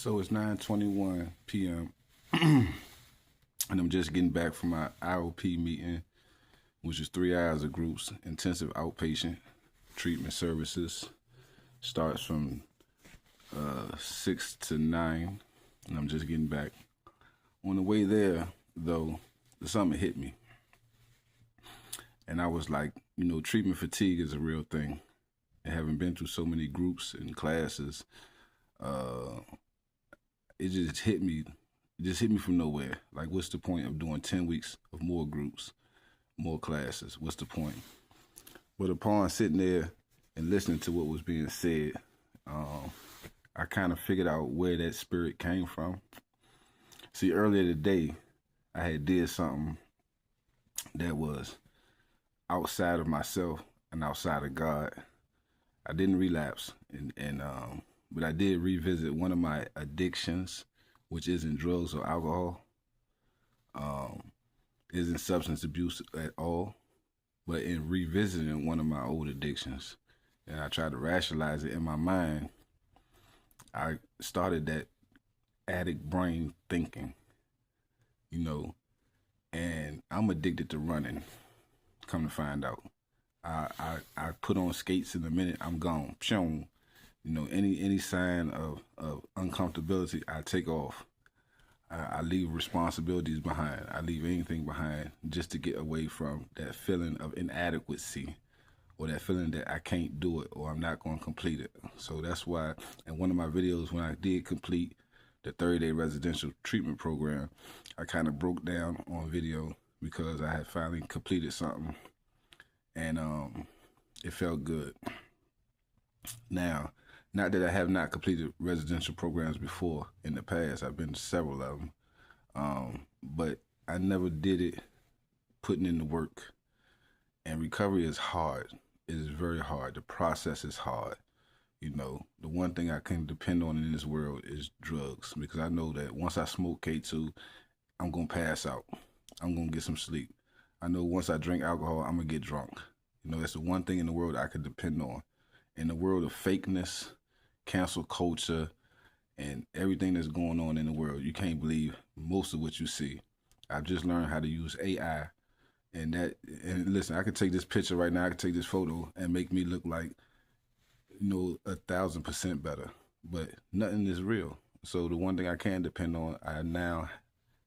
So it's 9:21 p.m. and I'm just getting back from my IOP meeting, which is 3 hours of groups, intensive outpatient treatment services. Starts from 6 to 9, and I'm just getting back. On the way there, though, something hit me. And I was like, treatment fatigue is a real thing. And having been through so many groups and classes, it just hit me. It just hit me from nowhere. Like, what's the point of doing 10 weeks of more groups, more classes? What's the point? But upon sitting there and listening to what was being said, I kind of figured out where that spirit came from. See, earlier today, I had did something that was outside of myself and outside of God. I didn't relapse, but I did revisit one of my addictions, which isn't drugs or alcohol, isn't substance abuse at all, but in revisiting one of my old addictions, and I tried to rationalize it in my mind, I started that addict brain thinking, and I'm addicted to running, come to find out. I put on skates in a minute, I'm gone. Pshong. Any sign of uncomfortability, I take off. I leave responsibilities behind. I leave anything behind just to get away from that feeling of inadequacy or that feeling that I can't do it or I'm not going to complete it. So that's why in one of my videos, when I did complete the 30-day residential treatment program, I kind of broke down on video because I had finally completed something and it felt good. Now, not that I have not completed residential programs before in the past. I've been to several of them. But I never did it putting in the work. And recovery is hard. It is very hard. The process is hard. The one thing I can depend on in this world is drugs, because I know that once I smoke K2, I'm going to pass out. I'm going to get some sleep. I know once I drink alcohol, I'm going to get drunk. That's the one thing in the world I can depend on. In the world of fakeness, cancel culture, and everything that's going on in the world, you can't believe most of what you see. I've just learned how to use AI, and listen, I could take this picture right now, I could take this photo and make me look like, 1,000% better, but nothing is real. So the one thing I can depend on, I now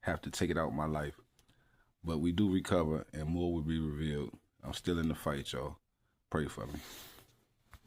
have to take it out of my life. But we do recover, and more will be revealed. I'm still in the fight, y'all. Pray for me.